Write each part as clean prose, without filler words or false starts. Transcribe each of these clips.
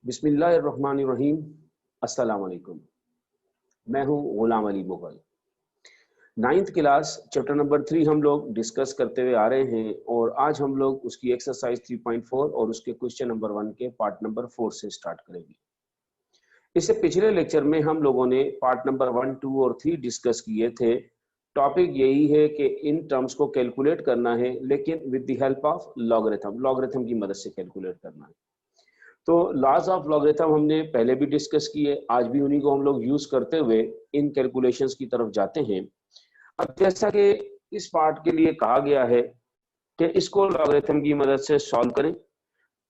बिस्मिल्लाहिर्रहमानिर्रहीम। अस्सलाम वालेकुम। मैं हूं Ghulam Ali Mughal. 9th class chapter number 3 हम लोग डिस्कस करते हुए आ रहे हैं और आज हम लोग उसकी एक्सरसाइज 3.4 और उसके क्वेश्चन नंबर 1 के पार्ट नंबर 4 से स्टार्ट करेंगे। इससे पिछले लेक्चर में हम लोगों ने पार्ट नंबर 1, 2 और 3 डिस्कस किए थे। टॉपिक यही है कि इन टर्म्स को कैलकुलेट करना है, लेकिन with the help of logarithm की मदद से कैलकुलेट करना है। तो लॉज ऑफ लॉगरिथम हमने पहले भी डिस्कस किए, आज भी उन्हीं को हम लोग यूज करते हुए इन कैलकुलेशंस की तरफ जाते हैं। अब जैसा कि इस पार्ट के लिए कहा गया है कि इसको लॉगरिथम की मदद से सॉल्व करें,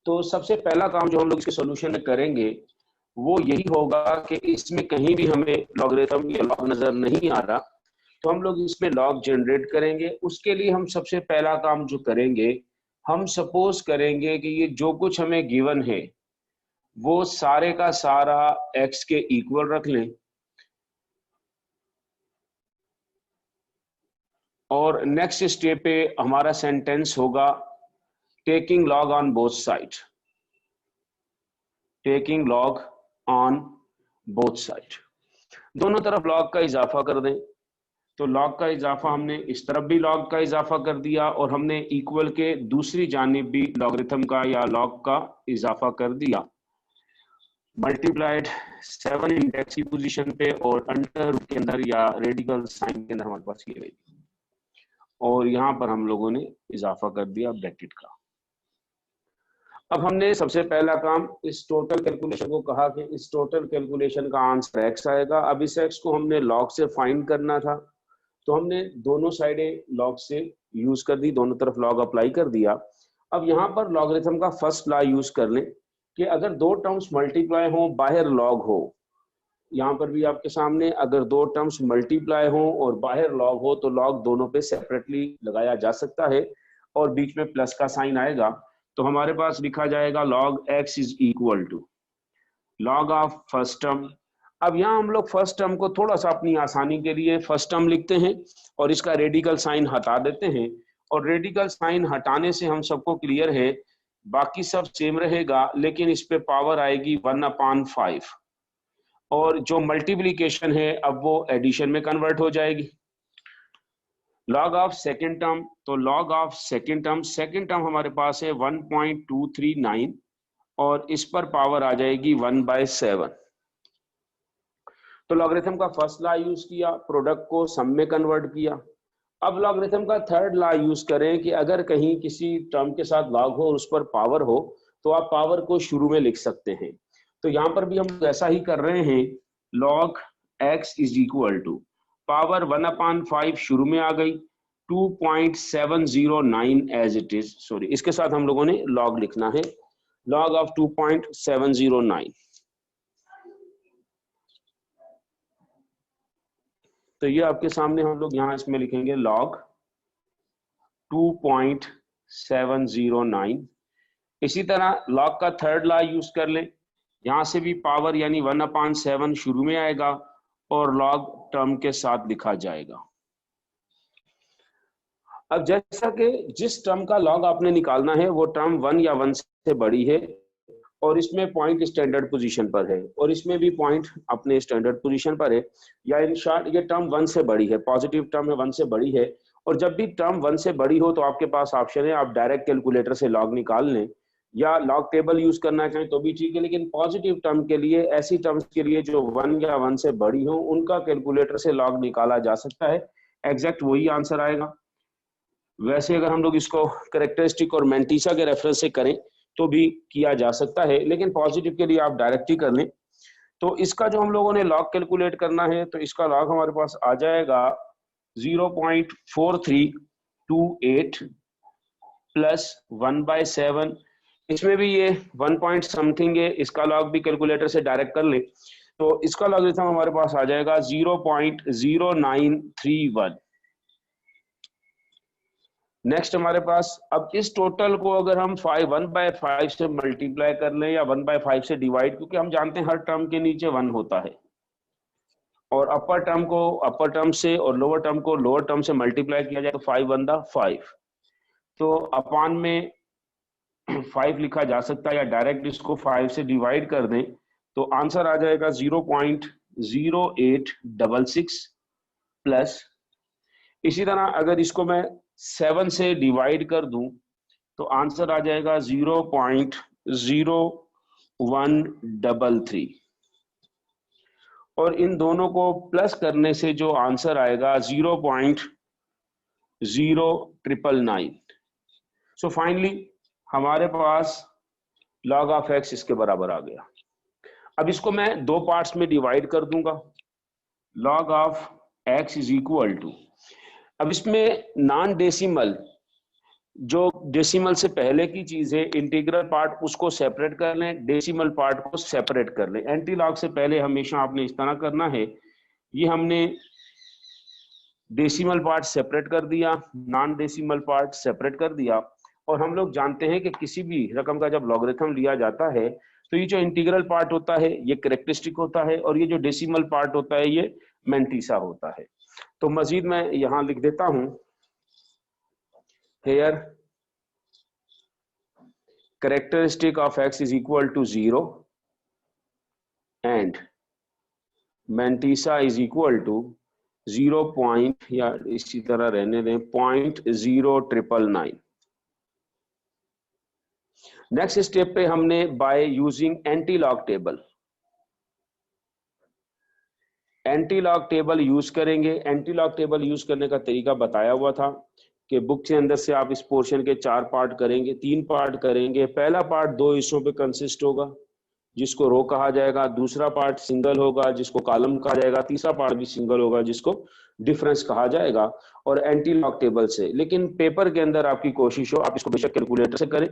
तो सबसे पहला काम जो हम लोग इसके सॉल्यूशन में करेंगे वो यही होगा कि इसमें कहीं भी हमें लॉगरिथम या लॉग नजर नहीं आ रहा, तो हम लोग इसमें लॉग जनरेट करेंगे। उसके लिए हम सबसे पहला काम जो करेंगे, हम सपोज करेंगे कि ये जो कुछ हमें गिवन है वो सारे का सारा x के इक्वल रख लें और नेक्स्ट स्टेप पे हमारा सेंटेंस होगा taking log on both side, taking log on both side, दोनों तरफ लॉग का इजाफा कर दें। तो लॉग का इजाफा हमने इस तरफ भी लॉग का इजाफा कर दिया और हमने इक्वल के दूसरी जानिब भी लॉगरिथम का या लॉग का इजाफा कर दिया। मल्टीप्लाइड 7 इंडेक्स की पोजीशन पे और अंडर के अंदर या रेडिकल साइन के अंदर हमारे पास ये गई और यहाँ पर हम लोगों ने इजाफा कर दिया ब्रैकेट का। अब हमने सबसे पहला काम इस टोटल कैलकुलेशन को कहा कि इस टोटल कैलकुलेशन का आंसर x आएगा। अब इस x को हमने लॉग से फाइंड करना था, तो हमने दोनों साइडें लॉग से यूज कर दी, दोनों तरफ लॉग अप्लाई कर दिया। अब यहाँ पर लॉगरिथम का फर्स्ट लॉ यूज कर लें कि अगर दो टर्म्स मल्टीप्लाई हो बाहर लॉग हो, यहाँ पर भी आपके सामने अगर दो टर्म्स मल्टीप्लाई हो और बाहर लॉग हो तो लॉग दोनों पे सेपरेटली लगाया जा सकता है और बीच में प्लस का साइन आएगा, तो हमारे पास लिखा जाएगा log x is equal to log of first term. अब यहाँ हम लोग फर्स्ट टर्म को थोड़ा सा अपनी आसानी के लिए फर्स्ट टर्म लिखते हैं और इसका रेडिकल साइन हटा देते हैं, और रेडिकल साइन हटाने से हम सबको क्लियर है बाकी सब सेम रहेगा, लेकिन इस पे पावर आएगी 1/5 और जो मल्टीप्लिकेशन है अब वो एडिशन में कन्वर्ट हो जाएगी। लॉग ऑफ सेकेंड टर्म, तो लॉग ऑफ सेकेंड टर्म हमारे पास है 1.239 और इस पर पावर आ जाएगी 1/7। तो लॉगरिथम का फर्स्ट लॉ यूज किया, प्रोडक्ट को सम में कन्वर्ट किया। अब लॉगरिथम का थर्ड लॉ यूज करें कि अगर कहीं किसी टर्म के साथ लॉग हो और उस पर पावर हो तो आप पावर को शुरू में लिख सकते हैं। तो यहाँ पर भी हम ऐसा ही कर रहे हैं, log x is equal to power 1/5 शुरू में आ गई 2.709 एज इट इज, सॉरी इसके साथ हम लोगों ने log लिखना है, log ऑफ 2.709। तो ये आपके सामने हम लोग यहाँ इसमें लिखेंगे log 2.709। इसी तरह log का थर्ड लॉ यूज कर लें, यहां से भी पावर यानी 1/7 शुरू में आएगा और log टर्म के साथ लिखा जाएगा। अब जैसा कि जिस टर्म का log आपने निकालना है वो टर्म 1 या 1 से बड़ी है और इसमें पॉइंट स्टैंडर्ड पोजीशन पर है और इसमें भी पॉइंट अपने स्टैंडर्ड पोजीशन पर है, या इन शॉर्ट ये टर्म 1 से बड़ी है, पॉजिटिव टर्म है 1 से बड़ी है। और जब भी टर्म 1 से बड़ी हो तो आपके पास ऑप्शन है, आप डायरेक्ट कैलकुलेटर से log निकाल लें या लॉग टेबल यूज करना चाहें तो भी ठीक है, लेकिन पॉजिटिव टर्म के लिए, ऐसी टर्म्स के लिए जो 1 या 1 से बड़ी हो, उनका कैलकुलेटर से लॉग निकाला जा सकता है, एग्जैक्ट वही आंसर आएगा। वैसे अगर हम लोग इसको कैरेक्टरिस्टिक और मैंटीसा के रेफरेंस से करें तो भी किया जा सकता है, लेकिन पॉजिटिव के लिए आप डायरेक्ट ही कर लें। तो इसका जो हम लोगों ने लॉग कैलकुलेट करना है तो इसका लॉग हमारे पास आ जाएगा 0.4328 प्लस 1/7। इसमें भी ये 1 पॉइंट समथिंग है, इसका लॉग भी कैलकुलेटर से डायरेक्ट कर ले तो इसका लॉगरिथम हमारे पास आ जाएगा 0.0931। नेक्स्ट हमारे पास, अब इस टोटल को अगर हम 1/5 से मल्टीप्लाई कर लें या 1/5 से डिवाइड, क्योंकि हम जानते हैं हर टर्म के नीचे 1 होता है, और अपर टर्म को अपर टर्म से और लोअर टर्म को लोअर टर्म से मल्टीप्लाई किया जाए तो 5 1 5, तो अपान में 5 लिखा जा सकता है, या डायरेक्ट इसको 5 से डिवाइड कर दें तो आंसर आ जाएगा 0.0866 प्लस, इसी तरह अगर इसको मैं 7 से डिवाइड कर दूं तो आंसर आ जाएगा 0.0133, और इन दोनों को प्लस करने से जो आंसर आएगा 0.0999। सो फाइनली हमारे पास log ऑफ x इसके बराबर आ गया। अब इसको मैं दो पार्ट्स में डिवाइड कर दूंगा। log of x is equal to, अब इसमें नॉन डेसिमल, जो डेसिमल से पहले की चीज है, इंटीग्रल पार्ट उसको सेपरेट कर लें, डेसिमल पार्ट को सेपरेट कर लें। एंटी लॉग से पहले हमेशा आपने इस तरह करना है, ये हमने डेसिमल पार्ट सेपरेट कर दिया, नॉन डेसिमल पार्ट सेपरेट कर दिया, और हम लोग जानते हैं कि किसी भी रकम का जब लॉगरिथम लिया जाता है तो ये जो इंटीग्रल पार्ट होता है ये कैरेक्टरिस्टिक होता है, और ये जो डेसिमल पार्ट होता है ये मैंटीसा होता है। तो मजीद मैं यहां लिख देता हूं, here characteristic of x is equal to 0 and mantissa is equal to 0 point, या इसी तरह रहने दें 0.0999। नेक्स्ट स्टेप पे हमने by using anti log table, anti log table use करेंगे। एंटी लॉग टेबल यूज करने का तरीका बताया हुआ था कि बुक के अंदर से आप इस पोर्शन के 4 पार्ट करेंगे, 3 पार्ट करेंगे। पहला पार्ट 2 हिस्सों पे कंसिस्ट होगा जिसको रो कहा जाएगा, दूसरा पार्ट सिंगल होगा जिसको कॉलम कहा जाएगा, तीसरा पार्ट भी सिंगल होगा जिसको डिफरेंस कहा जाएगा, और एंटी लॉग टेबल से। लेकिन पेपर के अंदर आपकी कोशिश हो आप इसको बेशक कैलकुलेटर से करें,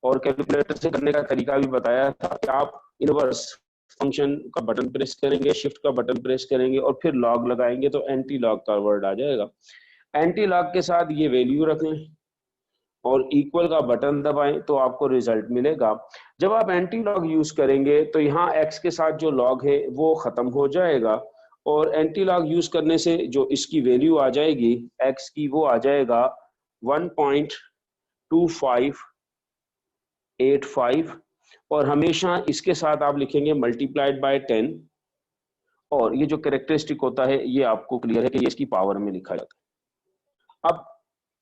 और कैलकुलेटर से करने का तरीका भी बताया था कि आप इनवर्स फंक्शन का बटन प्रेस करेंगे, शिफ्ट का बटन प्रेस करेंगे और फिर लॉग लगाएंगे तो एंटी लॉग का वर्ड आ जाएगा। एंटी लॉग के साथ ये वैल्यू रखें और इक्वल का बटन दबाएं तो आपको रिजल्ट मिलेगा। जब आप एंटी लॉग यूज करेंगे तो यहाँ x के साथ जो लॉग है वो खत्म हो जाएगा, और एंटी लॉग यूज करने से जो इसकी वैल्यू आ जाएगी x की, वो आ जाएगा 1.2585, और हमेशा इसके साथ आप लिखेंगे मल्टीप्लाइड बाय 10, और ये जो कैरेक्टरिस्टिक होता है ये आपको क्लियर है कि ये इसकी पावर में लिखा जाता है। अब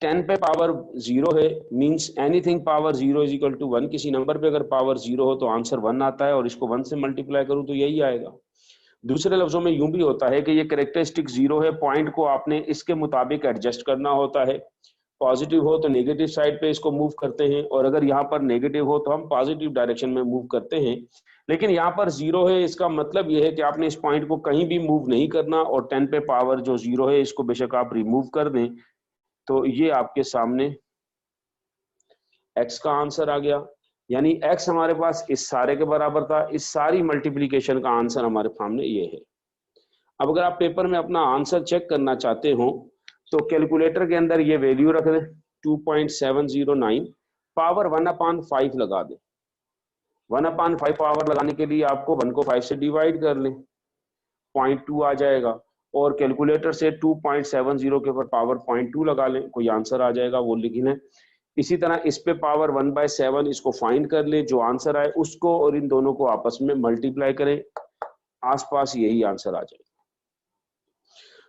10 पे पावर 0 है, means anything power 0 is equal to 1। किसी नंबर पे अगर पावर 0 हो तो आंसर 1 आता है, और इसको 1 से मल्टीप्लाई करूं तो यही आएगा। दूसरे लफ्जों में यूं भी होता है कि ये कैरेक्टरिस्टिक 0 है, पॉइंट को आपने इसके मुताबिक एडजस्ट करना होता है। पॉजिटिव हो तो नेगेटिव साइड पे इसको मूव करते हैं, और अगर यहाँ पर नेगेटिव हो तो हम पॉजिटिव डायरेक्शन में मूव करते हैं। लेकिन यहाँ पर 0 है, इसका मतलब यह है कि आपने इस पॉइंट को कहीं भी मूव नहीं करना, और 10 पे पावर जो 0 है इसको बेशक आप रिमूव कर दें तो ये आपके सामने x का आंसर आ गया। यानी x हमारे पास इस सारे के बराबर था, इस सारी मल्टीप्लिकेशन का आंसर हमारे सामने ये है। अब अगर आप पेपर में अपना आंसर चेक करना चाहते हो तो कैलकुलेटर के अंदर ये वैल्यू रख दें 2.709, पावर 1/5 लगा दें। 1/5 पावर लगाने के लिए आपको 1 को 5 से डिवाइड कर लें, 0.2 आ जाएगा, और कैलकुलेटर से 2.70 के ऊपर पावर 0.2 लगा लें, कोई आंसर आ जाएगा वो लिख लें। इसी तरह इस पे पावर 1/7 इसको फाइंड कर ले, जो आंसर आए उसको और इन दोनों को आपस में मल्टीप्लाई करें, आसपास यही आंसर आ जाएगा।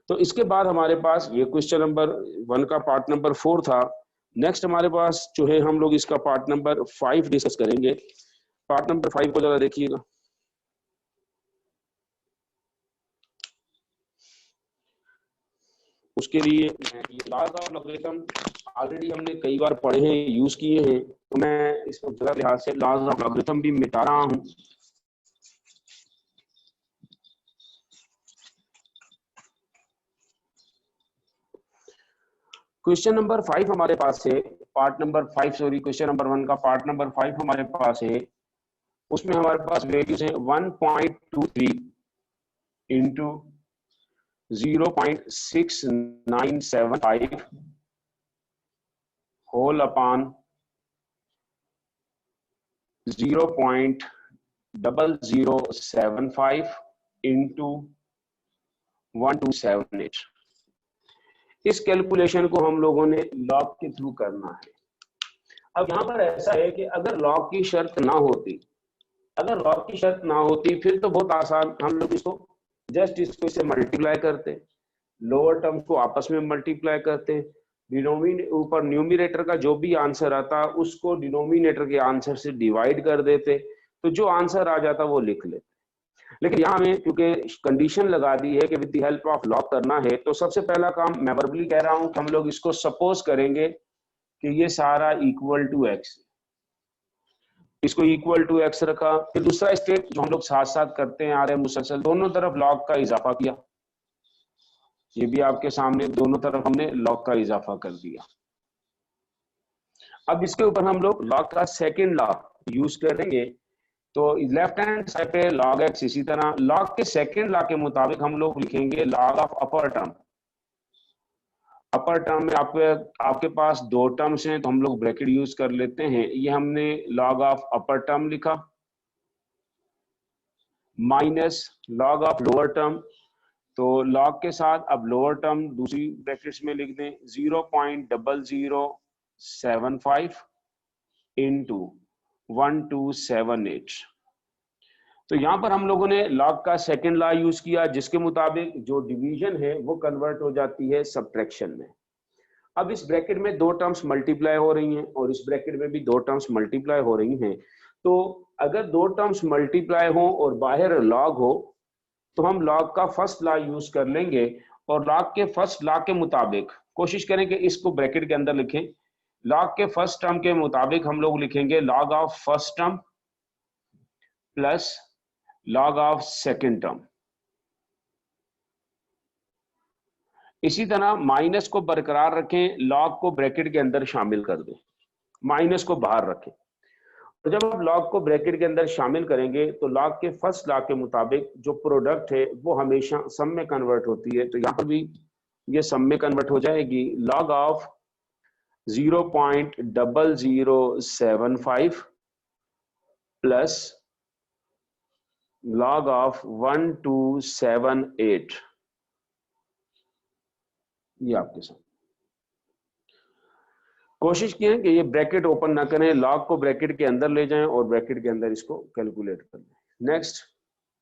तो इसके बाद हमारे पास ये क्वेश्चन नंबर 1 का पार्ट नंबर 4 था। नेक्स्ट हमारे पास जो है हम लोग इसका पार्ट नंबर 5 डिस्कस करेंगे। पार्ट नंबर 5 को जरा देखिएगा। उसके लिए ये लॉज ऑफ लॉगरिथम ऑलरेडी हमने कई बार पढ़े हैं, यूज किए हैं, तो मैं इसको जगह लिहाज से लॉज ऑफ लॉगरिथम भी मिटा रहा हूं। क्वेश्चन नंबर 5 हमारे पास है, part number 5 sorry question number 1 का पार्ट नंबर 5 हमारे पास है। उसमें हमारे पास वैल्यूज है 1.23 इंटू 0.6975 होल अपॉन 0.0075 इंटू 1278। इस कैलकुलेशन को हम लोगों ने लॉग के थ्रू करना है। अब यहाँ पर ऐसा है कि अगर लॉग की शर्त ना होती, अगर लॉग की शर्त ना होती फिर तो बहुत आसान, हम लोग इसको जस्ट इसको इससे मल्टीप्लाई करते, लोअर टर्म्स को आपस में मल्टीप्लाई करते, डिनोमिनेटर ऊपर न्यूमरेटर का जो भी आंसर आता उसको डिनोमिनेटर के आंसर से डिवाइड कर देते, तो जो आंसर आ जाता वो लिख लेते। लेकिन यहाँ हमें क्योंकि कंडीशन लगा दी है कि with the help of log करना है, तो सबसे पहला काम मैं वर्बली कह रहा हूं कि हम लोग इसको सपोज करेंगे कि ये सारा इक्वल टू एक्स, इसको इक्वल टू एक्स रखा। फिर दूसरा स्टेप जो हम लोग साथ साथ करते हैं आ रहे मुसलसल, दोनों तरफ लॉग का इजाफा किया, ये भी आपके सामने दोनों तरफ हमने लॉग का इजाफा कर दिया। अब इसके ऊपर हम लोग लॉग का सेकंड लॉ यूज करेंगे, तो लेफ्ट हैंड साइड पे लॉग एक्स, इसी तरह लॉग के सेकंड लॉ के मुताबिक हम लोग लिखेंगे log of upper term. Upper term में आपके पास दो टर्म्स हैं तो हम लोग ब्रैकेट यूज कर लेते हैं, ये हमने लॉग ऑफ अपर टर्म लिखा minus log of lower term, तो लॉग के साथ अब लोअर टर्म दूसरी ब्रैकेट्स में लिख दें 0.0075 इंटू 1278। तो यहां पर हम लोगों ने लॉग का सेकंड लॉ यूज किया जिसके मुताबिक जो डिवीजन है वो कन्वर्ट हो जाती है सब्ट्रैक्शन में। अब इस ब्रैकेट में दो टर्म्स मल्टीप्लाई हो रही हैं और इस ब्रैकेट में भी दो टर्म्स मल्टीप्लाई हो रही हैं, तो अगर दो टर्म्स मल्टीप्लाई हो और बाहर लॉग हो तो हम लॉग का फर्स्ट लॉ यूज कर लेंगे और लॉग के फर्स्ट लॉ के मुताबिक कोशिश करें कि इसको ब्रैकेट के अंदर लिखें। लॉग के फर्स्ट टर्म के मुताबिक हम लोग लिखेंगे log of first term plus log of second term. इसी तरह माइनस को बरकरार रखें, लॉग को ब्रैकेट के अंदर शामिल कर दें, माइनस को बाहर रखें। तो जब आप लॉग को ब्रैकेट के अंदर शामिल करेंगे तो लॉग के फर्स्ट लॉ के मुताबिक जो प्रोडक्ट है वो हमेशा सम में कन्वर्ट होती है, तो यहां पर भी ये सम में कन्वर्ट हो जाएगी। Log of 0.0075 plus log of 1278, ये आपके साथ कोशिश किए कि ये ब्रैकेट ओपन ना करें, लॉग को ब्रैकेट के अंदर ले जाएं और ब्रैकेट के अंदर इसको कैलकुलेट कर लें। नेक्स्ट,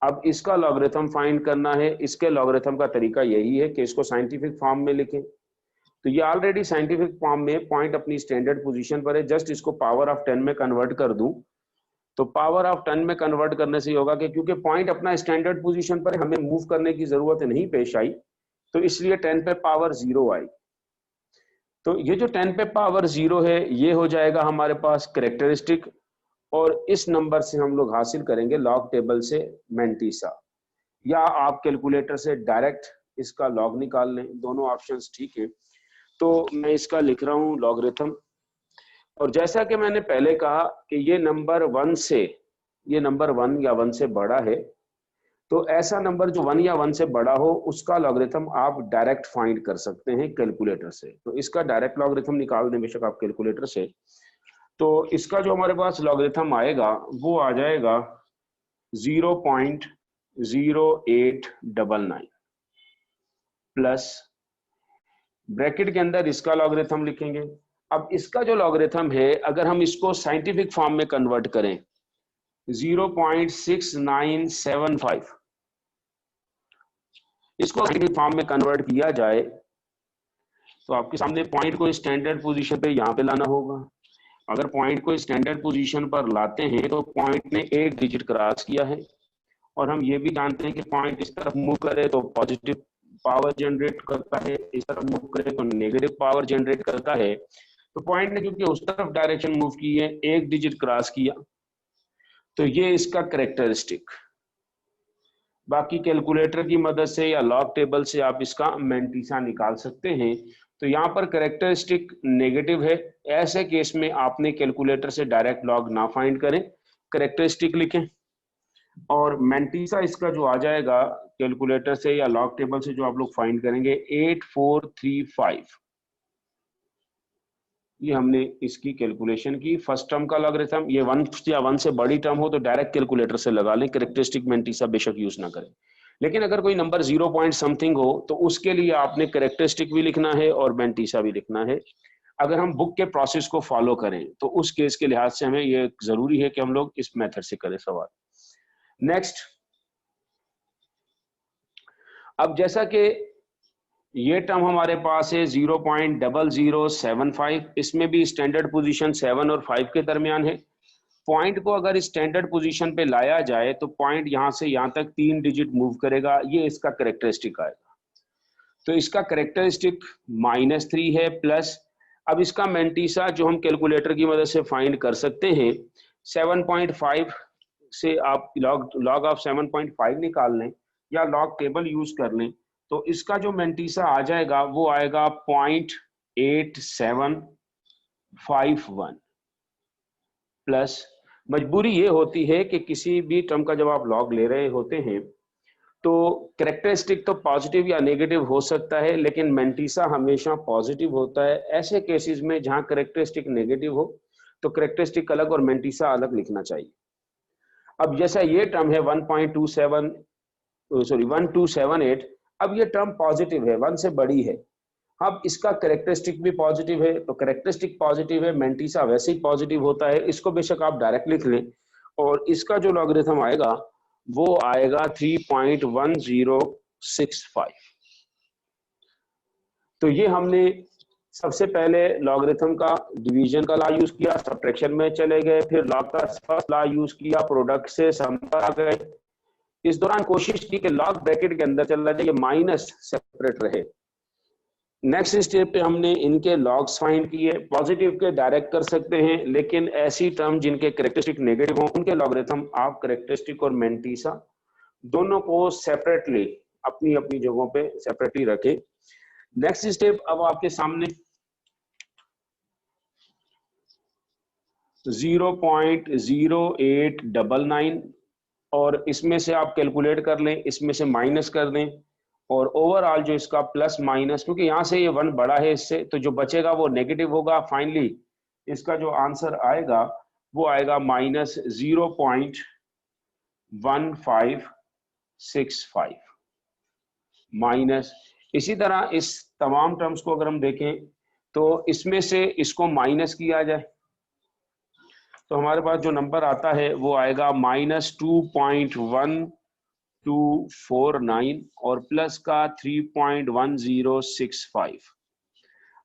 अब इसका लॉगरिथम फाइंड करना है। इसके लॉगरिथम का तरीका यही है कि इसको साइंटिफिक फॉर्म में लिखें, तो ये ऑलरेडी साइंटिफिक फॉर्म में पॉइंट अपनी स्टैंडर्ड पोजीशन पर है, जस्ट इसको पावर ऑफ 10 में कन्वर्ट कर दूं तो पावर ऑफ 10 में कन्वर्ट करने से होगा कि क्योंकि पॉइंट अपना स्टैंडर्ड पोजीशन पर हमें मूव करने की जरूरत नहीं पेश आई, तो इसलिए 10 पे पावर 0 आई। तो ये जो 10 पे पावर 0 है ये हो जाएगा हमारे पास कैरेक्टरिस्टिक, और इस नंबर से हम लोग हासिल करेंगे लॉग टेबल से मैंटीसा, या आप कैलकुलेटर से डायरेक्ट इसका लॉग निकाल लें, दोनों ऑप्शंस ठीक है। तो मैं इसका लिख रहा हूं लॉगरिथम, और जैसा कि मैंने पहले कहा कि ये नंबर 1 से, ये नंबर 1 या 1 से बड़ा है, तो ऐसा नंबर जो 1 या 1 से बड़ा हो उसका लॉगरिथम आप डायरेक्ट फाइंड कर सकते हैं कैलकुलेटर से। तो इसका डायरेक्ट लॉगरिथम निकाल दें बेशक आप कैलकुलेटर से, तो इसका जो हमारे पास लॉगरिथम आएगा वो आ जाएगा 0.0899 प्लस ब्रैकेट के अंदर इसका लॉगरिथम लिखेंगे। अब इसका जो लॉगरिथम है अगर हम इसको साइंटिफिक फॉर्म में कन्वर्ट करें 0.6975, इसको साइंटिफिक फॉर्म में कन्वर्ट किया जाए तो आपके सामने पॉइंट को स्टैंडर्ड पोजीशन पे यहाँ पे लाना होगा। अगर पॉइंट को स्टैंडर्ड पोजीशन पर लाते हैं तो पॉइंट ने एक डिजिट क्रॉस किया है, और हम ये भी जानते हैं कि पॉइंट इस तरफ मूव करे तो पॉजिटिव पावर जनरेट करता है, इस तरफ मूव करे तो नेगेटिव पावर जनरेट करता है। तो पॉइंट ने क्योंकि उस तरफ डायरेक्शन मूव की है, एक डिजिट क्रॉस किया, तो ये इसका कैरेक्टरिस्टिक। बाकी कैलकुलेटर की मदद से या लॉग टेबल से आप इसका मैंटीसा निकाल सकते हैं। तो यहाँ पर कैरेक्टरिस्टिक नेगेटिव है, ऐसे केस में आपने कैलकुलेटर से डायरेक्ट लॉग ना फाइंड करें, कैरेक्टरिस्टिक लिखें, और मैंटीसा इसका जो आ जाएगा कैलकुलेटर से या लॉग टेबल से जो आप लोग फाइंड करेंगे 8435। ये हमने इसकी कैलकुलेशन की। फर्स्ट टर्म का लॉगरिथम, ये 1 या 1 से बड़ी टर्म हो तो डायरेक्ट कैलकुलेटर से लगा लें, कैरेक्टरिस्टिक मैंटीसा बेशक यूज ना करें। लेकिन अगर कोई नंबर 0 पॉइंट समथिंग हो तो उसके लिए आपने कैरेक्टरिस्टिक भी लिखना है और मैंटीसा भी लिखना है। अगर हम बुक के प्रोसेस को फॉलो करें तो उस केस के लिहाज से हमें ये जरूरी है कि हम लोग इस मेथड से करें सवाल। नेक्स्ट, अब जैसा कि ये टर्म हमारे पास है 0.0075, इसमें भी स्टैंडर्ड पोजीशन 7 और 5 के दरमियान है। पॉइंट को अगर स्टैंडर्ड पोजीशन पे लाया जाए तो पॉइंट यहां से यहां तक 3 डिजिट मूव करेगा, ये इसका करेक्टरिस्टिक आएगा। तो इसका करेक्टरिस्टिक -3 है प्लस, अब इसका मेंटीसा जो हम कैलकुलेटर की मदद से फाइंड कर सकते हैं, 7.5 से आप लॉग ऑफ 7.5 निकाल लें या लॉग टेबल यूज कर लें, तो इसका जो मेंटीसा आ जाएगा वो आएगा 0.8751 प्लस, मजबूरी ये होती है कि किसी भी टर्म का जब आप लॉग ले रहे होते हैं तो कैरेक्टरिस्टिक तो पॉजिटिव या नेगेटिव हो सकता है, लेकिन मेंटीसा हमेशा पॉजिटिव होता है। ऐसे केसेस में जहां कैरेक्टरिस्टिक नेगेटिव हो तो कैरेक्टरिस्टिक अलग और मेंटीसा अलग लिखना चाहिए। अब जैसा ये टर्म है 1278, अब ये टर्म पॉजिटिव है, 1 से बड़ी है। अब इसका कैरेक्टरिस्टिक भी पॉजिटिव है, तो कैरेक्टरिस्टिक पॉजिटिव है, मेंटीसा वैसे ही पॉजिटिव होता है। इसको बेशक आप डायरेक्ट लिख लें और इसका जो लॉगरिथम आएगा वो आएगा 3.1065। तो ये हमने सबसे पहले लॉगरिथम का डिवीजन का लॉ यूज किया, सब्ट्रैक्शन में चले गए, फिर लॉग का फर्स्ट लॉ यूज किया, प्रोडक्ट से सम पर आ गए। इस दौरान कोशिश की कि लॉग ब्रैकेट के अंदर चला जाए, माइनस सेपरेट रहे। नेक्स्ट स्टेप पे हमने इनके लॉग्स फाइंड किए, पॉजिटिव के डायरेक्ट कर सकते हैं, लेकिन ऐसी टर्म जिनके कैरेक्टरिस्टिक नेगेटिव हो उनके लॉगरिथम आप कैरेक्टरिस्टिक और मेंटीसा दोनों को सेपरेटली अपनी अपनी जगहों पे सेपरेटली रखें। नेक्स्ट स्टेप अब आपके सामने 0.0899 और इसमें से आप कैलकुलेट कर लें, इसमें से माइनस कर दें और ओवरऑल जो इसका प्लस माइनस, क्योंकि यहां से ये 1 बड़ा है इससे, तो जो बचेगा वो नेगेटिव होगा। फाइनली इसका जो आंसर आएगा वो आएगा -0.1565 माइनस। इसी तरह इस तमाम टर्म्स को अगर हम देखें तो इसमें से इसको माइनस किया जाए तो हमारे पास जो नंबर आता है वो आएगा -2.1249 और प्लस का 3.1065।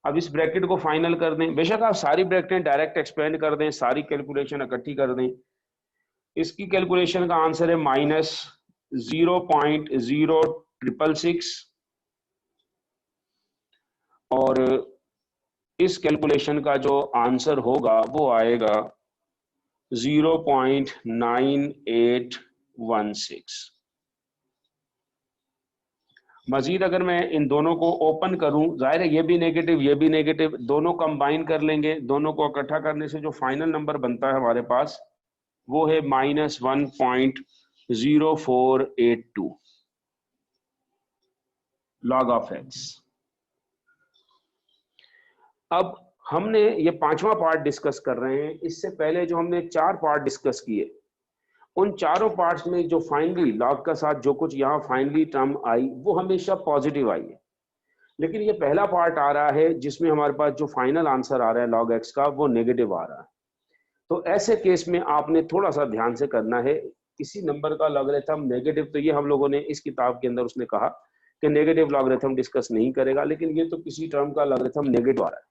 अब इस ब्रैकेट को फाइनल कर दें, बेशक आप सारी ब्रैकेटें डायरेक्ट एक्सपेंड कर दें, सारी कैलकुलेशन इकट्ठी कर दें। इसकी कैलकुलेशन का आंसर है -0.0666 और इस कैलकुलेशन का जो आंसर होगा वो आएगा 0.9816। मजीद अगर मैं इन दोनों को ओपन करूं, जाहिर है ये भी नेगेटिव, दोनों कंबाइन कर लेंगे, दोनों को इकट्ठा करने से जो फाइनल नंबर बनता है हमारे पास वो है -1.0482 log of x। अब हमने ये 5वां पार्ट डिस्कस कर रहे हैं। इससे पहले जो हमने 4 पार्ट डिस्कस किए, उन चारों पार्ट्स में जो फाइनली लॉग का साथ जो कुछ यहाँ फाइनली टर्म आई वो हमेशा पॉजिटिव आई है, लेकिन ये पहला पार्ट आ रहा है जिसमें हमारे पास जो फाइनल आंसर आ रहा है log x का वो नेगेटिव आ रहा है। तो ऐसे केस में आपने थोड़ा सा ध्यान से करना है। किसी नंबर का लॉगरिथम नेगेटिव, तो ये हम लोगों ने इस किताब के अंदर उसने कहा कि नेगेटिव लॉगरिथम डिस्कस नहीं करेगा, लेकिन ये तो किसी टर्म का लॉगरिथम नेगेटिव आ रहा है।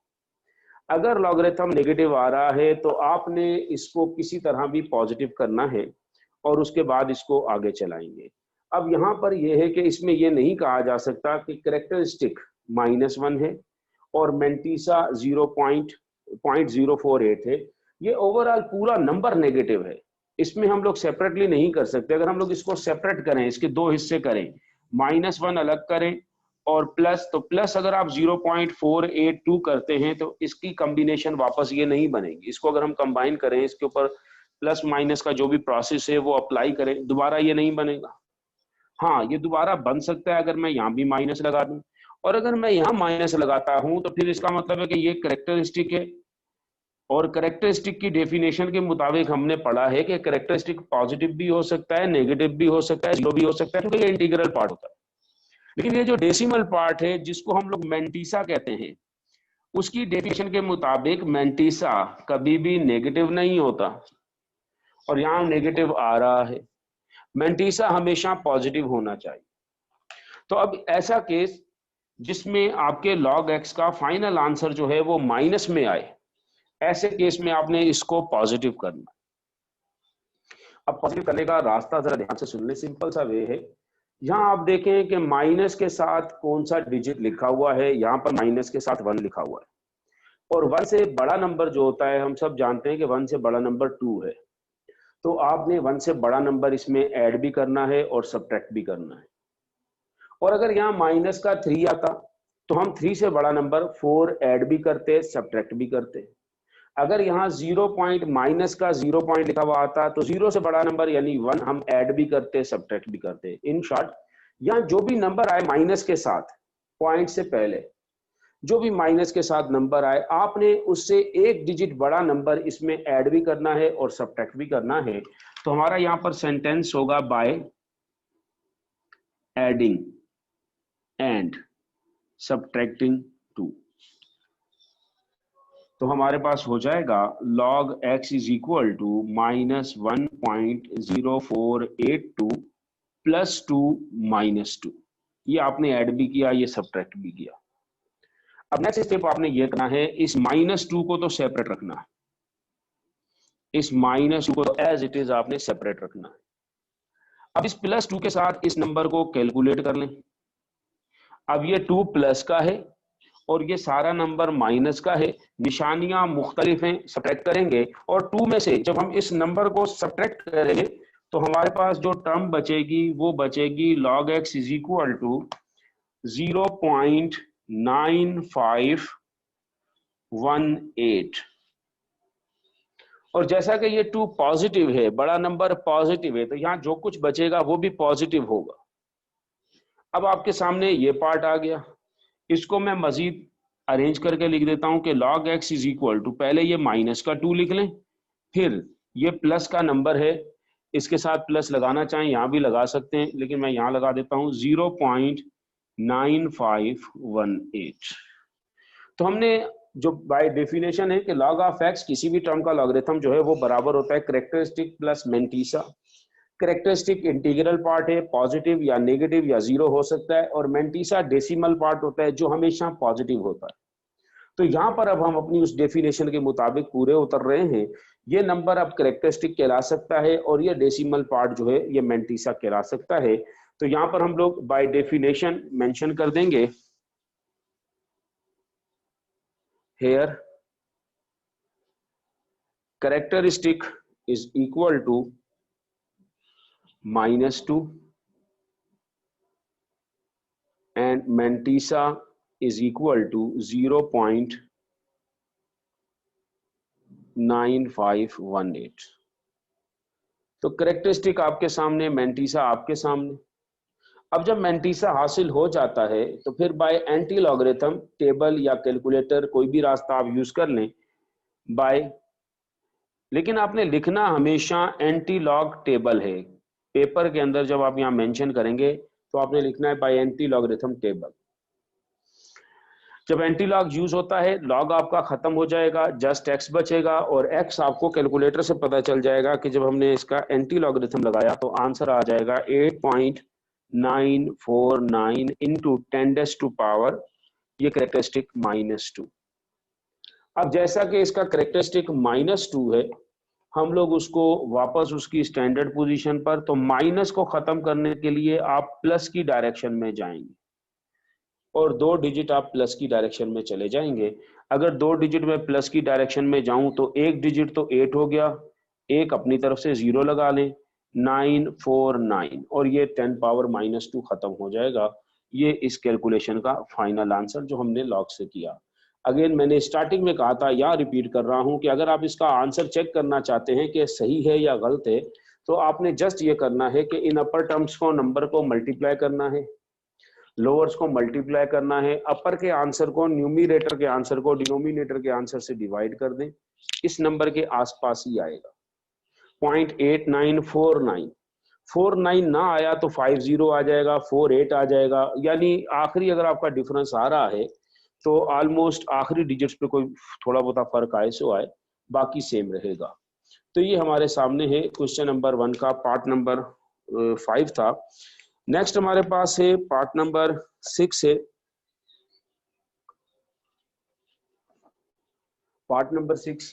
अगर लॉगरिथम नेगेटिव आ रहा है तो आपने इसको किसी तरह भी पॉजिटिव करना है और उसके बाद इसको आगे चलाएंगे। अब यहाँ पर यह है कि इसमें यह नहीं कहा जा सकता कि कैरेक्टरिस्टिक -1 है और मेंटीसा 0.048 है। ये ओवरऑल पूरा नंबर नेगेटिव है, इसमें हम लोग सेपरेटली नहीं कर सकते। अगर हम लोग इसको सेपरेट करें, इसके 2 हिस्से करें, -1 अलग करें और प्लस, तो प्लस अगर आप 0.482 करते हैं तो इसकी कॉम्बिनेशन वापस ये नहीं बनेगी। इसको अगर हम कंबाइन करें, इसके ऊपर प्लस माइनस का जो भी प्रोसेस है वो अप्लाई करें, दोबारा ये नहीं बनेगा। हाँ, ये दोबारा बन सकता है अगर मैं यहाँ भी माइनस लगा दूं, और अगर मैं यहाँ माइनस लगाता हूं तो फिर इसका मतलब है कि ये कैरेक्टरिस्टिक है, और कैरेक्टरिस्टिक की डेफिनेशन के मुताबिक हमने पढ़ा है कि कैरेक्टरिस्टिक पॉजिटिव भी हो सकता है, नेगेटिव भी हो सकता है, जीरो भी हो सकता है, क्योंकि ये इंटीग्रल पार्ट होता है। लेकिन ये जो डेसिमल पार्ट है जिसको हम लोग मेंटीसा कहते हैं, उसकी डेफिनेशन के मुताबिक मैंटीसा कभी भी नेगेटिव नहीं होता, और यहां नेगेटिव आ रहा है। मैंटीसा हमेशा पॉजिटिव होना चाहिए। तो अब ऐसा केस जिसमें आपके log x का फाइनल आंसर जो है वो माइनस में आए, ऐसे केस में आपने इसको पॉजिटिव करना। अब पॉजिटिव करने का रास्ता जरा ध्यान से सुन ले, सिंपल सा वे है। यहां आप देखें कि माइनस के साथ कौन सा डिजिट लिखा हुआ है, यहां पर माइनस के साथ 1 लिखा हुआ है, और 1 से बड़ा नंबर जो होता है हम सब जानते हैं कि 1 से बड़ा नंबर 2 है। तो आपने 1 से बड़ा नंबर इसमें ऐड भी करना है और सब्ट्रैक्ट भी करना है। और अगर यहाँ माइनस का 3 आता तो हम 3 से बड़ा नंबर 4 ऐड भी करते, सब्ट्रैक्ट भी करते। अगर यहाँ 0 पॉइंट माइनस का 0 पॉइंट लिखा हुआ आता तो 0 से बड़ा नंबर यानी 1 हम ऐड भी करते, सब्ट्रैक्ट भी करते। इन शॉर्ट यहाँ जो भी नंबर आए माइनस के साथ, पॉइंट से पहले जो भी माइनस के साथ नंबर आए, आपने उससे एक डिजिट बड़ा नंबर इसमें ऐड भी करना है और सब्ट्रैक्ट भी करना है। तो हमारा यहाँ पर सेंटेंस होगा बाय एडिंग एंड सब्ट्रैक्टिंग 2। तो हमारे पास हो जाएगा log x is equal to -1.0482 plus 2 minus 2। ये आपने ऐड भी किया, ये सब्ट्रैक्ट भी किया। अब नेक्स्ट स्टेप आपने ये करना है, इस -2 को तो सेपरेट रखना है, इस -2 को तो एज इट इज आपने सेपरेट रखना है। अब इस +2 के साथ इस नंबर को कैलकुलेट कर लें। अब ये 2 प्लस का है और ये सारा नंबर माइनस का है, निशानियां मुख्तलिफ हैं, सब्ट्रैक्ट करेंगे और 2 में से जब हम इस नंबर को सब्ट्रैक्ट करेंगे तो हमारे पास जो टर्म बचेगी वो बचेगी log x is equal to 0.9518। और जैसा कि ये 2 पॉजिटिव है, बड़ा नंबर पॉजिटिव है, तो यहाँ जो कुछ बचेगा वो भी पॉजिटिव होगा। अब आपके सामने ये पार्ट आ गया, इसको मैं मजीद अरेंज करके लिख देता हूं कि log x is equal to, पहले ये माइनस का 2 लिख लें, फिर ये प्लस का नंबर है, इसके साथ प्लस लगाना चाहें यहां भी लगा सकते हैं, लेकिन मैं यहां लगा देता हूं 0.9518। तो हमने जो बाय डेफिनेशन है कि log ऑफ x किसी भी टर्म का लॉगरिथम जो है वो बराबर होता है characteristic plus mantissa. Characteristic integral part है, पॉजिटिव या नेगेटिव या 0 हो सकता है, और मैंटीसा डेसिमल पार्ट होता है जो हमेशा पॉजिटिव होता है। तो यहाँ पर अब हम अपनी उस डेफिनेशन के मुताबिक पूरे उतर रहे हैं। ये नंबर अब कैरेक्टरिस्टिक कहला सकता है और ये डेसिमल पार्ट जो है ये मैंटीसा कहला सकता है। तो यहाँ पर हम लोग बाय डेफिनेशन मेंशन कर देंगे, here characteristic is equal to -2 and mantissa is equal to 0.9518। तो कैरेक्टरिस्टिक आपके सामने, मैंटीसा आपके सामने। अब जब मैंटीसा हासिल हो जाता है तो फिर बाय एंटी लॉगरिथम टेबल या कैलकुलेटर कोई भी रास्ता आप यूज कर लें बाय, लेकिन आपने लिखना हमेशा एंटी लॉग टेबल है। पेपर के अंदर जब आप यहाँ मेंशन करेंगे तो आपने लिखना है बाय एंटी लॉगरिथम टेबल। जब एंटी लॉग यूज होता है लॉग आपका खत्म हो जाएगा, जस्ट एक्स बचेगा, और एक्स आपको कैलकुलेटर से पता चल जाएगा कि जब हमने इसका एंटी लॉगरिथम लगाया तो आंसर आ जाएगा 8.949 इंटू 10⁻⁴, ये कैरेक्टरिस्टिक -2। अब जैसा कि इसका कैरेक्टरिस्टिक -2 है, हम लोग उसको वापस उसकी स्टैंडर्ड पोजीशन पर, तो माइनस को खत्म करने के लिए आप प्लस की डायरेक्शन में जाएंगे और 2 डिजिट आप प्लस की डायरेक्शन में चले जाएंगे। अगर 2 डिजिट में प्लस की डायरेक्शन में जाऊं तो एक डिजिट तो 8 हो गया, एक अपनी तरफ से 0 लगा लें, 949, और ये 10⁻⁻2 खत्म हो जाएगा। ये इस कैलकुलेशन का फाइनल आंसर जो हमने लॉग से किया। अगेन मैंने स्टार्टिंग में कहा था, या रिपीट कर रहा हूं कि अगर आप इसका आंसर चेक करना चाहते हैं कि सही है या गलत है, तो आपने जस्ट ये करना है कि इन अपर टर्म्स को, नंबर को मल्टीप्लाई करना है, लोअर्स को मल्टीप्लाई करना है, अपर के आंसर को, न्यूमरेटर के आंसर को डिनोमिनेटर के आंसर से डिवाइड कर दें, इस नंबर के आसपास ही आएगा 0.8949। 49 ना आया तो 50 आ जाएगा, 48 आ जाएगा, यानी आखिरी अगर आपका डिफरेंस आ रहा है तो ऑलमोस्ट आखिरी डिजिट्स पे कोई थोड़ा बहुत फर्क आए सो आए, बाकी सेम रहेगा। तो ये हमारे सामने है क्वेश्चन नंबर 1 का पार्ट नंबर 5 था। नेक्स्ट हमारे पास है पार्ट नंबर 6 है। पार्ट नंबर 6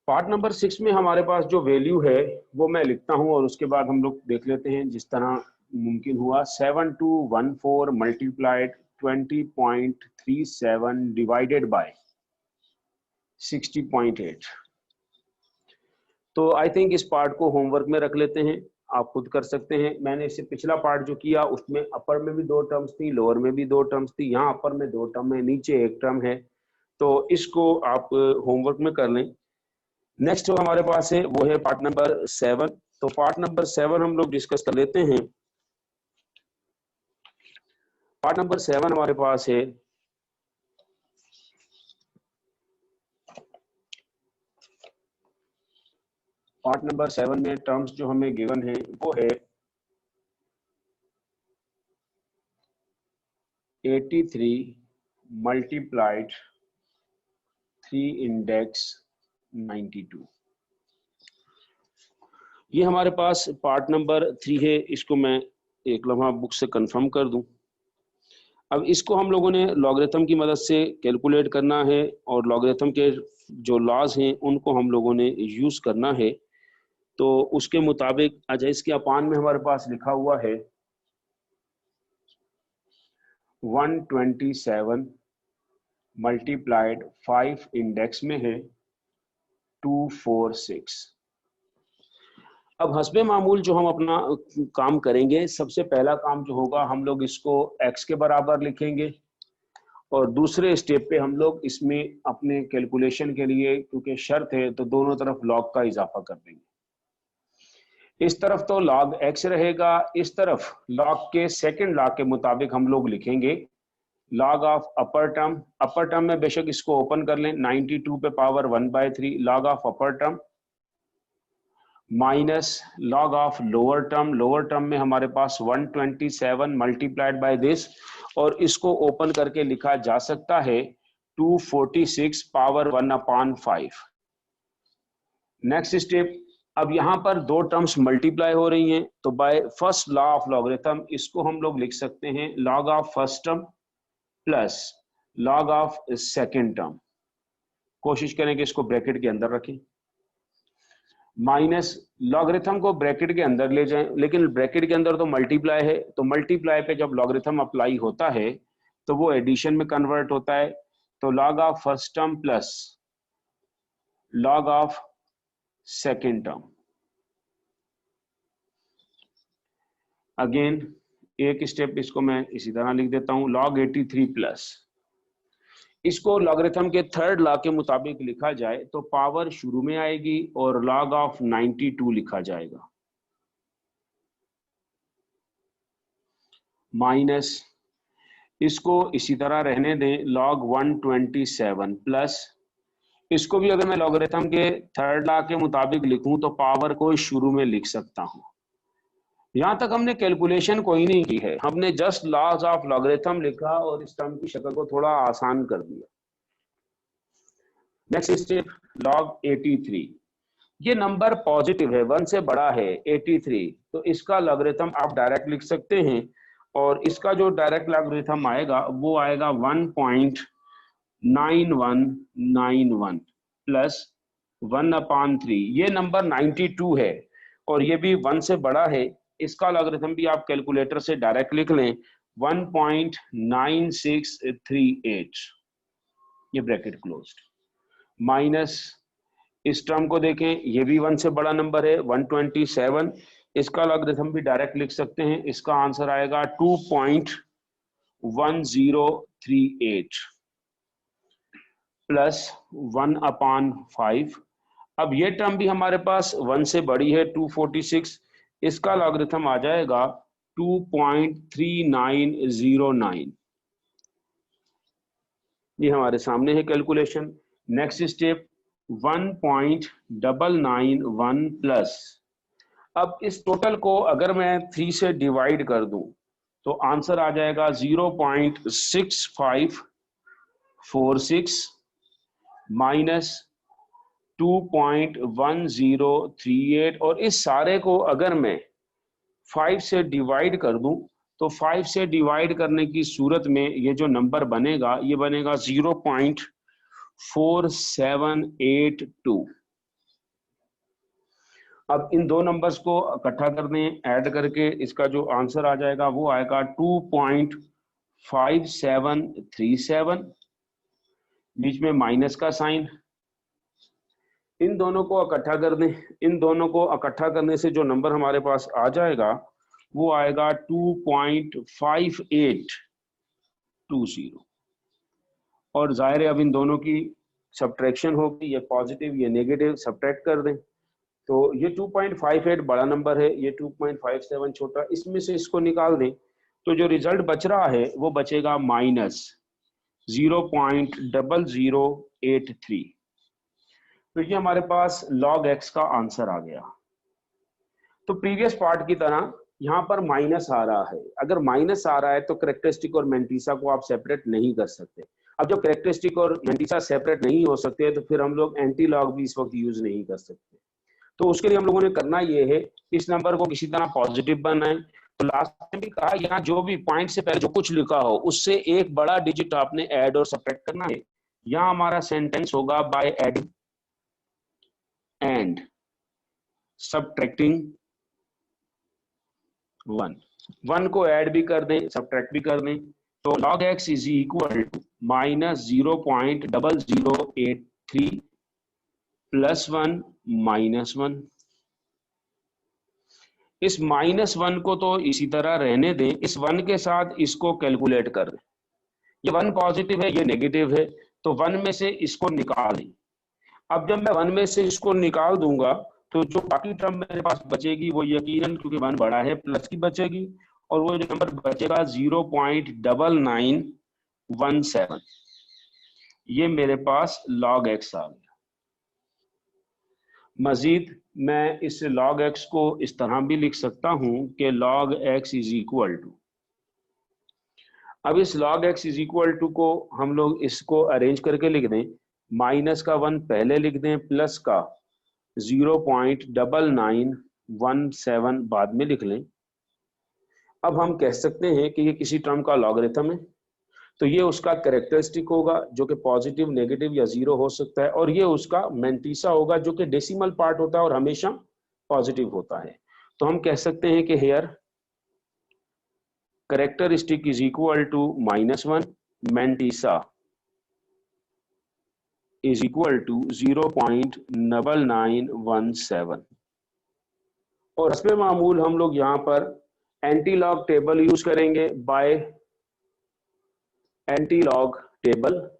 पार्ट नंबर 6 में हमारे पास जो वैल्यू है वो मैं लिखता हूं और उसके बाद हम लोग देख लेते हैं जिस तरह मुमकिन हुआ। 7214 मल्टीप्लाइड 20.37 डिवाइडेड बाय 60.8। तो आई थिंक इस पार्ट को होमवर्क में रख लेते हैं, आप खुद कर सकते हैं। मैंने इससे पिछला पार्ट जो किया उसमें अपर में भी 2 टर्म्स थी, लोअर में भी 2 टर्म्स थी, यहाँ अपर में 2 टर्म है, नीचे 1 टर्म है। तो इसको आप होमवर्क में कर लें। नेक्स्ट जो हमारे पास है वो है पार्ट नंबर 7। तो पार्ट नंबर 7 हम लोग डिस्कस कर लेते हैं। पार्ट नंबर 7 हमारे पास है पार्ट नंबर 7 में टर्म्स जो हमें गिवन है वो है 83 मल्टीप्लाइड 3 इंडेक्स 92। ये हमारे पास पार्ट नंबर 3 है। इसको मैं एक लम्हा बुक से कंफर्म कर दूं। अब इसको हम लोगों ने लॉगरिथम की मदद से कैलकुलेट करना है और लॉगरिथम के जो लॉज हैं उनको हम लोगों ने यूज करना है। तो उसके मुताबिक अच्छा इसके अपान में हमारे पास लिखा हुआ है 127 मल्टीप्लाइड 5 इंडेक्स में है 246। अब हस्बे मामूल जो हम अपना काम करेंगे, सबसे पहला काम जो होगा हम लोग इसको x के बराबर लिखेंगे और दूसरे स्टेप पे हम लोग इसमें अपने कैलकुलेशन के लिए क्योंकि शर्त है तो दोनों तरफ लॉग का इजाफा कर देंगे। इस तरफ तो log x रहेगा, इस तरफ log के सेकंड लॉ के मुताबिक हम लोग लिखेंगे log ऑफ अपर टर्म में बेशक इसको ओपन कर लें 92 पे power 1/3 log of upper term minus log of lower term में हमारे पास 127 मल्टीप्लाइड बाय दिस और इसको ओपन करके लिखा जा सकता है 246 पावर 1/5। नेक्स्ट स्टेप, अब यहां पर 2 टर्म्स मल्टीप्लाई हो रही हैं तो by first law of logarithm इसको हम लोग लिख सकते हैं log of first term plus log of second term. कोशिश करें कि इसको ब्रैकेट के अंदर रखें, माइनस लॉगरिथम को ब्रैकेट के अंदर ले जाएं, लेकिन ब्रैकेट के अंदर तो मल्टीप्लाई है, तो मल्टीप्लाई पे जब लॉगरिथम अप्लाई होता है तो वो एडिशन में कन्वर्ट होता है। तो log of first term plus log of second term. Again एक स्टेप इसको मैं इसी तरह लिख देता हूं log 83 प्लस, इसको लॉगरिथम के थर्ड लॉ के मुताबिक लिखा जाए तो पावर शुरू में आएगी और log ऑफ 92 लिखा जाएगा माइनस इसको इसी तरह रहने दें log 127 प्लस इसको भी अगर मैं लॉगरिथम के थर्ड लॉ के मुताबिक लिखूं तो पावर को शुरू में लिख सकता हूं। यहां तक हमने कैलकुलेशन कोई नहीं की है, हमने जस्ट लॉज ऑफ लॉगरिथम लिखा और इस टर्म की शक्ल को थोड़ा आसान कर दिया। नेक्स्ट स्टेप log 83, ये नंबर पॉजिटिव है, 1 से बड़ा है 83, तो इसका लॉगरिथम आप डायरेक्ट लिख सकते हैं और इसका जो डायरेक्ट लॉगरिथम आएगा वो आएगा 1.9191 प्लस 1/3। ये नंबर 92 है और ये भी 1 से बड़ा है, इसका लॉगरिथम भी आप कैलकुलेटर से डायरेक्ट लिख लें 1.9638, ये ब्रैकेट क्लोज्ड, माइनस इस टर्म को देखें ये भी 1 से बड़ा नंबर है 127, इसका लॉगरिथम भी डायरेक्ट लिख सकते हैं, इसका आंसर आएगा 2.1038 प्लस 1/5। अब ये टर्म भी हमारे पास 1 से बड़ी है 246, इसका लॉगरिथम आ जाएगा 2.3909। ये हमारे सामने है कैलकुलेशन। नेक्स्ट स्टेप 1.991 प्लस, अब इस टोटल को अगर मैं 3 से डिवाइड कर दूं तो आंसर आ जाएगा 0.6546 माइनस 2.1038, और इस सारे को अगर मैं 5 से डिवाइड कर दूं तो 5 से डिवाइड करने की सूरत में ये जो नंबर बनेगा ये बनेगा 0.4782। अब इन दो नंबर्स को इकट्ठा कर दें, ऐड करके इसका जो आंसर आ जाएगा वो आएगा 2.5737, बीच में माइनस का साइन। इन दोनों को इकट्ठा कर दें, इन दोनों को इकट्ठा करने से जो नंबर हमारे पास आ जाएगा वो आएगा 2.5820, और जाहिर है अब इन दोनों की सब्ट्रैक्शन होगी, ये पॉजिटिव ये नेगेटिव, सब्ट्रैक्ट कर दें तो ये 2.58 बड़ा नंबर है, ये 2.57 छोटा, इसमें से इसको निकाल दें तो जो रिजल्ट बच रहा है वो बचेगा माइनस 0.0083। तो ये हमारे पास log x का आंसर आ गया। तो प्रीवियस पार्ट की तरह यहाँ पर माइनस आ रहा है, अगर माइनस आ रहा है तो कैरेक्टरिस्टिक और मेंटिसा को आप सेपरेट नहीं कर सकते। अब जब कैरेक्टरिस्टिक और मेंटिसा सेपरेट नहीं हो सकते तो फिर हम लोग एंटी लॉग भी इस वक्त यूज नहीं कर सकते। तो उसके लिए हम लोगों ने करना ये है, इस नंबर को किसी तरह पॉजिटिव बनाएं। तो लास्ट में भी कहा, यहाँ जो भी पॉइंट से पहले जो कुछ लिखा हो उससे एक बड़ा डिजिट आपने ऐड और सब्ट्रैक्ट करना है। यहाँ हमारा सेंटेंस होगा बाय एडिंग एंड सब्ट्रैक्टिंग 1 को ऐड भी कर दें सब्ट्रैक्ट भी कर दें, तो log x is equal to minus 0.0083 plus 1 minus 1। इस माइनस 1 को तो इसी तरह रहने दें, इस 1 के साथ इसको कैलकुलेट कर दें। ये 1 पॉजिटिव है ये नेगेटिव है, तो 1 में से इसको निकाल दें। अब जब मैं 1 में से इसको निकाल दूंगा तो जो बाकी टर्म मेरे पास बचेगी वो यकीनन, क्योंकि 1 बड़ा है, प्लस की बचेगी, और वो जो नंबर बचेगा 0.9917, ये मेरे पास log x आ गया। मजीद मैं इस log x को इस तरह भी लिख सकता हूं कि log x is equal to, अब इस log x is equal to को हम लोग इसको अरेंज करके लिख दें, माइनस का 1 पहले लिख दें, प्लस का 0.9917 बाद में लिख लें। अब हम कह सकते हैं कि ये किसी टर्म का लॉगरिथम है, तो ये उसका कैरेक्टरिस्टिक होगा जो कि पॉजिटिव नेगेटिव या जीरो हो सकता है, और ये उसका मेंटिसा होगा जो कि डेसिमल पार्ट होता है और हमेशा पॉजिटिव होता है। तो हम कह सकते हैं कि here characteristic is equal to -1, mantissa is equal to 0.9917। और रस्म मामूल हम लोग यहाँ पर एंटी लॉग टेबल यूज करेंगे, by anti log table.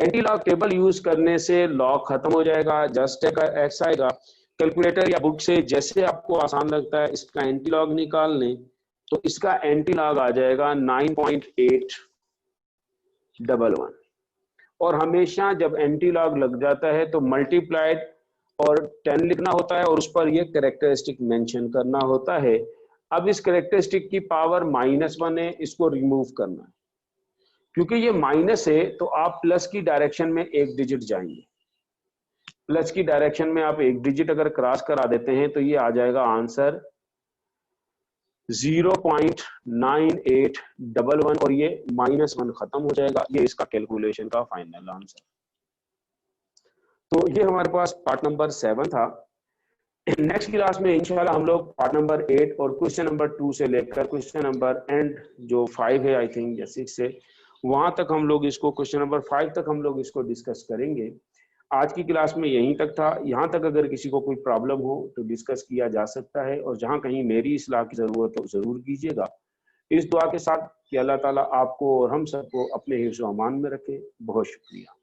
Anti log table use करने से लॉग खत्म हो जाएगा, जस्ट एक्स आएगा। कैलकुलेटर या बुक से जैसे आपको आसान लगता है इसका एंटी लॉग निकाल लें, तो इसका एंटी लॉग आ जाएगा 9.811। और हमेशा जब एंटी लॉग लग जाता है तो मल्टीप्लाइड और 10 लिखना होता है और उस पर यह कैरेक्टरिस्टिक मेंशन करना होता है। अब इस कैरेक्टरिस्टिक की पावर -1 है, इसको रिमूव करना है। क्योंकि ये माइनस है तो आप प्लस की डायरेक्शन में एक डिजिट जाएंगे, प्लस की डायरेक्शन में आप एक डिजिट अगर क्रॉस करा देते हैं तो ये आ जाएगा आंसर 0.9811, और ये -1 खत्म हो जाएगा। ये इसका कैलकुलेशन का फाइनल आंसर। तो ये हमारे पास पार्ट नंबर 7 था। नेक्स्ट क्लास में इंशाल्लाह हम लोग पार्ट नंबर 8 और क्वेश्चन नंबर 2 से लेकर क्वेश्चन नंबर एंड जो 5 है आई थिंक या 6 है, वहां तक हम लोग इसको, क्वेश्चन नंबर 5 तक हम लोग इसको डिस्कस करेंगे। आज की क्लास में यहीं तक था। यहाँ तक अगर किसी को कोई प्रॉब्लम हो तो डिस्कस किया जा सकता है, और जहाँ कहीं मेरी इस्लाह की जरूरत हो जरूर कीजिएगा। इस दुआ के साथ कि अल्लाह ताला आपको और हम सबको अपने हिफ्ज़ व अमान में रखे। बहुत शुक्रिया।